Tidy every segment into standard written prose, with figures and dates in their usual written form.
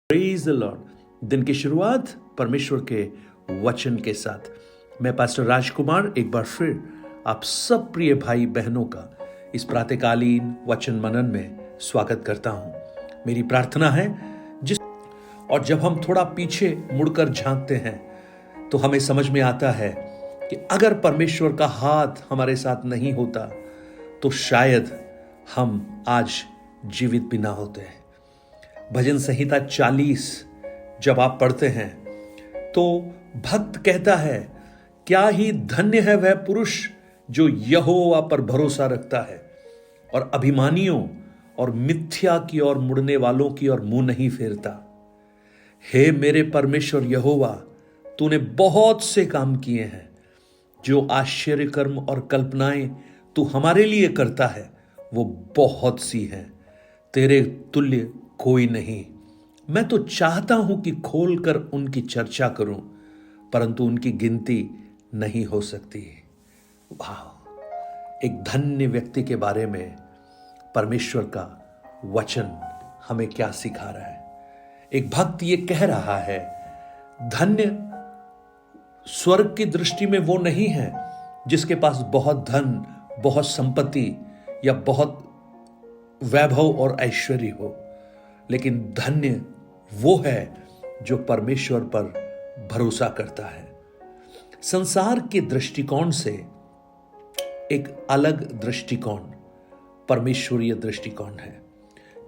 Praise the Lord. दिन की शुरुआत परमेश्वर के वचन के साथ मैं पास्टर राजकुमार एक बार फिर आप सब प्रिय भाई बहनों का इस प्रातःकालीन वचन मनन में स्वागत करता हूं। मेरी प्रार्थना है और जब हम थोड़ा पीछे मुड़कर झांकते हैं तो हमें समझ में आता है कि अगर परमेश्वर का हाथ हमारे साथ नहीं होता तो शायद हम आज जीवित भी ना होते हैं। भजन संहिता 40 जब आप पढ़ते हैं तो भक्त कहता है, क्या ही धन्य है वह पुरुष जो यहोवा पर भरोसा रखता है और अभिमानियों और मिथ्या की ओर मुड़ने वालों की ओर मुंह नहीं फेरता। हे मेरे परमेश्वर यहोवा, तूने बहुत से काम किए हैं। जो आश्चर्य कर्म और कल्पनाएं तू हमारे लिए करता है वो बहुत सी हैं, तेरे तुल्य कोई नहीं। मैं तो चाहता हूं कि खोलकर उनकी चर्चा करूं, परंतु उनकी गिनती नहीं हो सकती। वाह! एक धन्य व्यक्ति के बारे में परमेश्वर का वचन हमें क्या सिखा रहा है। एक भक्त ये कह रहा है, धन्य स्वर्ग की दृष्टि में वो नहीं है जिसके पास बहुत धन, बहुत संपत्ति या बहुत वैभव और ऐश्वर्य हो, लेकिन धन्य वो है जो परमेश्वर पर भरोसा करता है। संसार के दृष्टिकोण से एक अलग दृष्टिकोण परमेश्वरीय दृष्टिकोण है।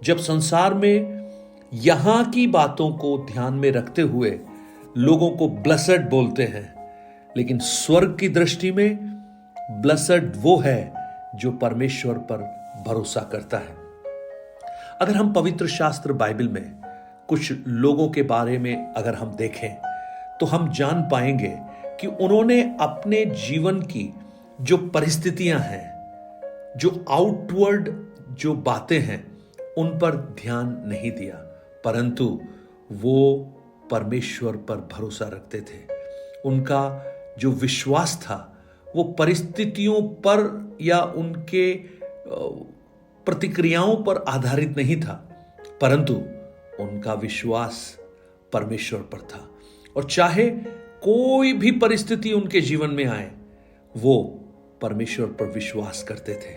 जब संसार में यहां की बातों को ध्यान में रखते हुए लोगों को ब्लेसेड बोलते हैं, लेकिन स्वर्ग की दृष्टि में ब्लेसेड वो है जो परमेश्वर पर भरोसा करता है। अगर हम पवित्र शास्त्र बाइबल में कुछ लोगों के बारे में अगर हम देखें तो हम जान पाएंगे कि उन्होंने अपने जीवन की जो परिस्थितियां हैं, जो आउटवर्ड जो बातें हैं, उन पर ध्यान नहीं दिया, परंतु वो परमेश्वर पर भरोसा रखते थे। उनका जो विश्वास था वो परिस्थितियों पर या उनके प्रतिक्रियाओं पर आधारित नहीं था, परंतु उनका विश्वास परमेश्वर पर था। और चाहे कोई भी परिस्थिति उनके जीवन में आए, वो परमेश्वर पर विश्वास करते थे।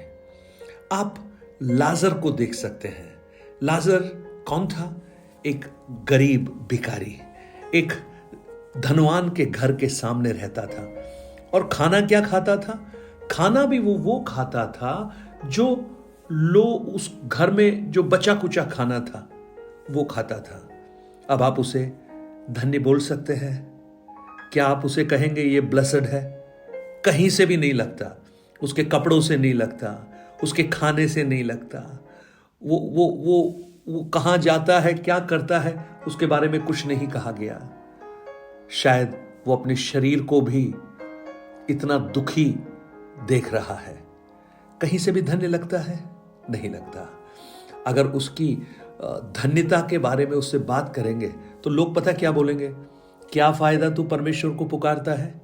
आप लाजर को देख सकते हैं। लाजर कौन था? एक गरीब भिखारी, एक धनवान के घर के सामने रहता था। और खाना क्या खाता था? खाना भी वो खाता था जो उस घर में जो बचा कुचा खाना था वो खाता था। अब आप उसे धन्य बोल सकते हैं? क्या आप उसे कहेंगे ये ब्लेसेड है? कहीं से भी नहीं लगता। उसके कपड़ों से नहीं लगता, उसके खाने से नहीं लगता। वो कहां जाता है, क्या करता है, उसके बारे में कुछ नहीं कहा गया। शायद वो अपने शरीर को भी इतना दुखी देख रहा है। कहीं से भी धन्य लगता है? नहीं लगता। अगर उसकी धन्यता के बारे में उससे बात करेंगे तो लोग पता क्या बोलेंगे? क्या फायदा तू परमेश्वर को पुकारता है?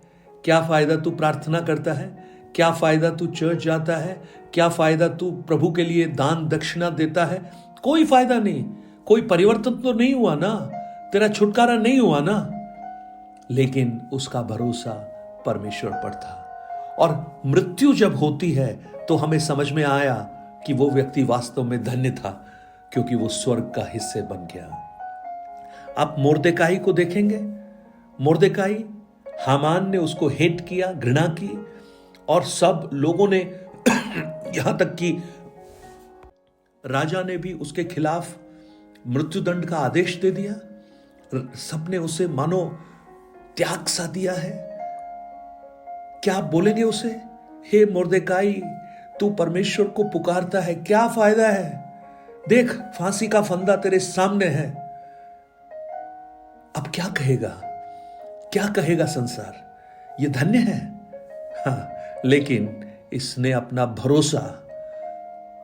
क्या फायदा तू प्रार्थना करता है? क्या फायदा तू चर्च जाता है? क्या फायदा तू प्रभु के लिए दान दक्षिणा देता है? कोई फायदा नहीं। कोई परिवर्तन तो नहीं हुआ ना, तेरा छुटकारा नहीं हुआ ना। लेकिन उसका भरोसा परमेश्वर पर था। और मृत्यु जब होती है तो हमें समझ में आया कि वो व्यक्ति वास्तव में धन्य था, क्योंकि वो स्वर्ग का हिस्से बन गया। आप मोर्देकाई को देखेंगे। मोर्देकाई, हामान ने उसको हेट किया, घृणा की, और सब लोगों ने यहां तक कि राजा ने भी उसके खिलाफ मृत्युदंड का आदेश दे दिया। सबने उसे मानो त्याग सा दिया है। क्या आप बोलेंगे उसे, हे मोर्देकाई, तू परमेश्वर को पुकारता है, क्या फायदा है? देख, फांसी का फंदा तेरे सामने है। अब क्या कहेगा? क्या कहेगा संसार? ये धन्य है? हाँ, लेकिन इसने अपना भरोसा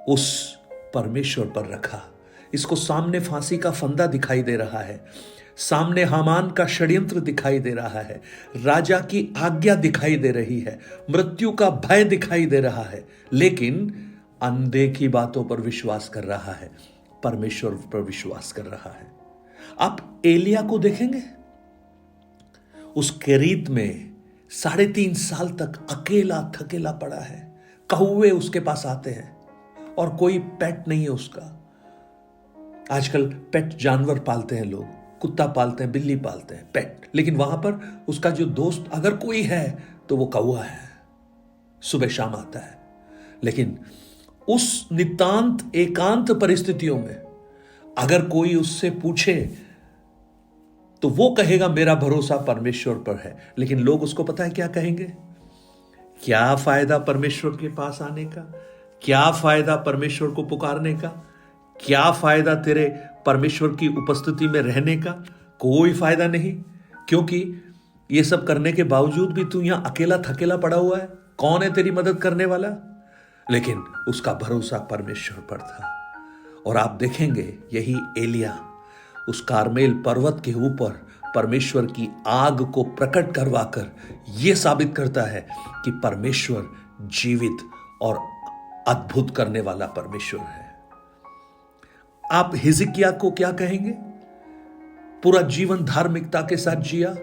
उस परमेश्वर पर रखा। इसको सामने फांसी का फंदा दिखाई दे रहा है, सामने हामान का षड्यंत्र दिखाई दे रहा है, राजा की आज्ञा दिखाई दे रही है, मृत्यु का भय दिखाई दे रहा है, लेकिन अनदेखी बातों पर विश्वास कर रहा है, परमेश्वर पर विश्वास कर रहा है। आप एलिया को देखेंगे, उस केरीत में 3.5 साल तक अकेला थकेला पड़ा है। कौवे उसके पास आते हैं और कोई पेट नहीं है उसका। आजकल पेट जानवर पालते हैं लोग, कुत्ता पालते हैं, बिल्ली पालते हैं, पेट। लेकिन वहां पर उसका जो दोस्त अगर कोई है तो वो कौवा है, सुबह शाम आता है। लेकिन उस नितांत एकांत परिस्थितियों में अगर कोई उससे पूछे तो वो कहेगा मेरा भरोसा परमेश्वर पर है। लेकिन लोग उसको पता है क्या कहेंगे? क्या फायदा परमेश्वर के पास आने का? क्या फायदा परमेश्वर को पुकारने का? क्या फायदा तेरे परमेश्वर की उपस्थिति में रहने का? कोई फायदा नहीं, क्योंकि ये सब करने के बावजूद भी तू यहां अकेला थकेला पड़ा हुआ है। कौन है तेरी मदद करने वाला? लेकिन उसका भरोसा परमेश्वर पर था। और आप देखेंगे यही एलिया उस कारमेल पर्वत के ऊपर परमेश्वर की आग को प्रकट करवाकर यह साबित करता है कि परमेश्वर जीवित और अद्भुत करने वाला परमेश्वर है। आप हिजकिय्याह को क्या कहेंगे? पूरा जीवन धार्मिकता के साथ जिया,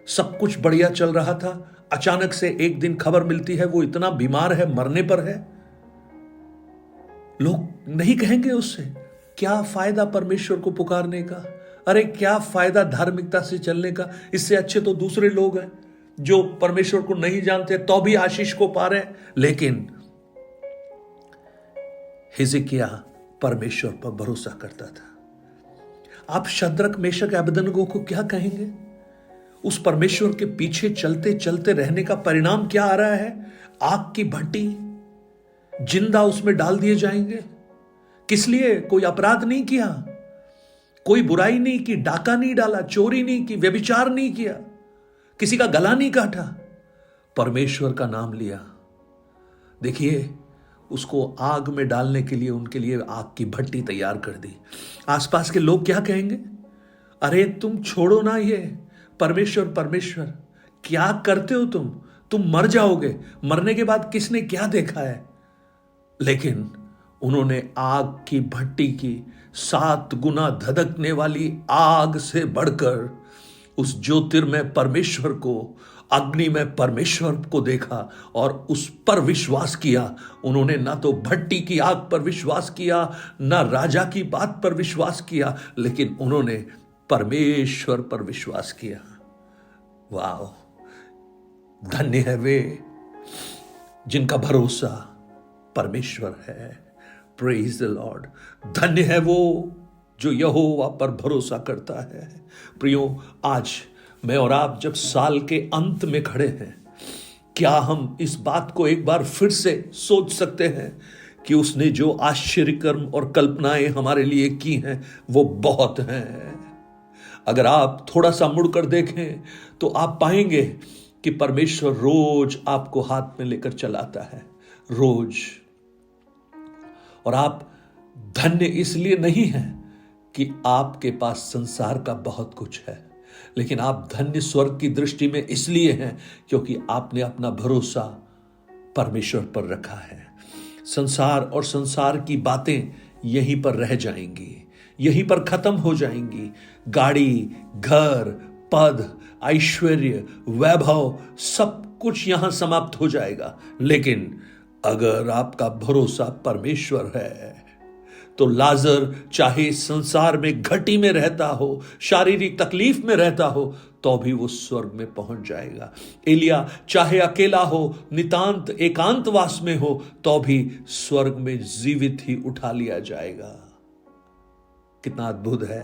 सब कुछ बढ़िया चल रहा था, अचानक से एक दिन खबर मिलती है वो इतना बीमार है, मरने पर है। लोग नहीं कहेंगे उससे क्या फायदा परमेश्वर को पुकारने का? अरे क्या फायदा धार्मिकता से चलने का? इससे अच्छे तो दूसरे लोग हैं जो परमेश्वर को नहीं जानते तो भी आशीष को पा रहे हैं। लेकिन हिजकिय्याह परमेश्वर पर भरोसा करता था। आप शद्रक, मेशक, अबेदनगो को क्या कहेंगे? उस परमेश्वर के पीछे चलते चलते रहने का परिणाम क्या आ रहा है? आग की भट्टी, जिंदा उसमें डाल दिए जाएंगे। किस लिए? कोई अपराध नहीं किया, कोई बुराई नहीं की, डाका नहीं डाला, चोरी नहीं की, व्यभिचार नहीं किया, किसी का गला नहीं काटा, परमेश्वर का नाम लिया। देखिए, उसको आग में डालने के लिए उनके लिए आग की भट्टी तैयार कर दी। आसपास के लोग क्या कहेंगे? अरे तुम छोड़ो ना ये, परमेश्वर परमेश्वर क्या करते हो तुम मर जाओगे, मरने के बाद किसने क्या देखा है? लेकिन उन्होंने आग की भट्टी की 7 गुना धधकने वाली आग से बढ़कर उस ज्योतिर्मय परमेश्वर को, अग्नि में परमेश्वर को देखा और उस पर विश्वास किया। उन्होंने ना तो भट्टी की आग पर विश्वास किया, ना राजा की बात पर विश्वास किया, लेकिन उन्होंने परमेश्वर पर विश्वास किया। वाह, धन्य है वे जिनका भरोसा परमेश्वर है। Praise the Lord. धन्य है वो जो यहोवा पर भरोसा करता है। प्रियो, आज मैं और आप जब साल के अंत में खड़े हैं, क्या हम इस बात को एक बार फिर से सोच सकते हैं कि उसने जो आश्चर्य कर्म और कल्पनाएं हमारे लिए की हैं वो बहुत हैं। अगर आप थोड़ा सा मुड़कर देखें तो आप पाएंगे कि परमेश्वर रोज आपको हाथ में लेकर चलाता है, रोज। और आप धन्य इसलिए नहीं हैं कि आपके पास संसार का बहुत कुछ है, लेकिन आप धन्य स्वर्ग की दृष्टि में इसलिए हैं क्योंकि आपने अपना भरोसा परमेश्वर पर रखा है। संसार और संसार की बातें यहीं पर रह जाएंगी, यहीं पर खत्म हो जाएंगी। गाड़ी, घर, पद, ऐश्वर्य, वैभव, सब कुछ यहां समाप्त हो जाएगा। लेकिन अगर आपका भरोसा परमेश्वर है तो लाजर चाहे संसार में घटी में रहता हो, शारीरिक तकलीफ में रहता हो, तो भी वो स्वर्ग में पहुंच जाएगा। एलिया चाहे अकेला हो, नितांत एकांतवास में हो, तो भी स्वर्ग में जीवित ही उठा लिया जाएगा। कितना अद्भुत है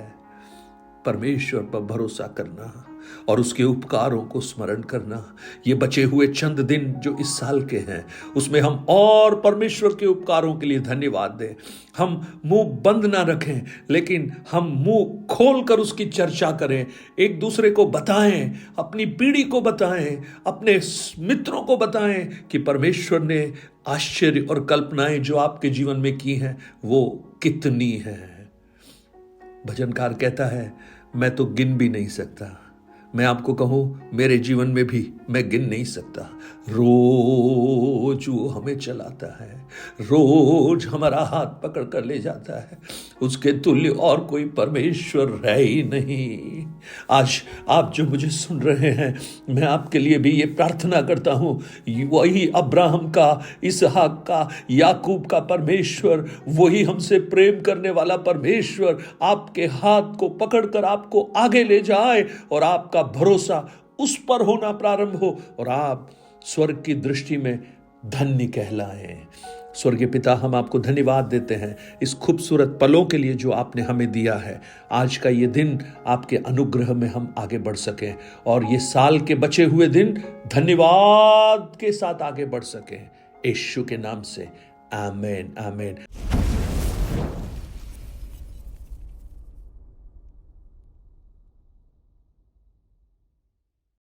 परमेश्वर पर भरोसा करना और उसके उपकारों को स्मरण करना। ये बचे हुए चंद दिन जो इस साल के हैं, उसमें हम और परमेश्वर के उपकारों के लिए धन्यवाद दें। हम मुंह बंद ना रखें, लेकिन हम मुंह खोलकर उसकी चर्चा करें, एक दूसरे को बताएं, अपनी पीढ़ी को बताएं, अपने मित्रों को बताएं कि परमेश्वर ने आश्चर्य और कल्पनाएं जो आपके जीवन में की हैं वो कितनी हैं। भजनकार कहता है, मैं तो गिन भी नहीं सकता, मैं आपको कहूं, मेरे जीवन में भी मैं गिन नहीं सकता। रोज वो हमें चलाता है, रोज हमारा हाथ पकड़ कर ले जाता है। उसके तुल्य और कोई परमेश्वर रह ही नहीं। आज आप जो मुझे सुन रहे हैं, मैं आपके लिए भी ये प्रार्थना करता हूं, वही अब्राहम का, इसहाक का, याकूब का परमेश्वर, वही हमसे प्रेम करने वाला परमेश्वर आपके हाथ को पकड़कर आपको आगे ले जाए और आपका भरोसा उस पर होना प्रारंभ हो और आप स्वर्ग की दृष्टि में धन्य कहलाएं। स्वर्गीय पिता, हम आपको धन्यवाद देते हैं इस खूबसूरत पलों के लिए जो आपने हमें दिया है। आज का ये दिन आपके अनुग्रह में हम आगे बढ़ सकें और ये साल के बचे हुए दिन धन्यवाद के साथ आगे बढ़ सकें। यीशु के नाम से आमीन, आमीन।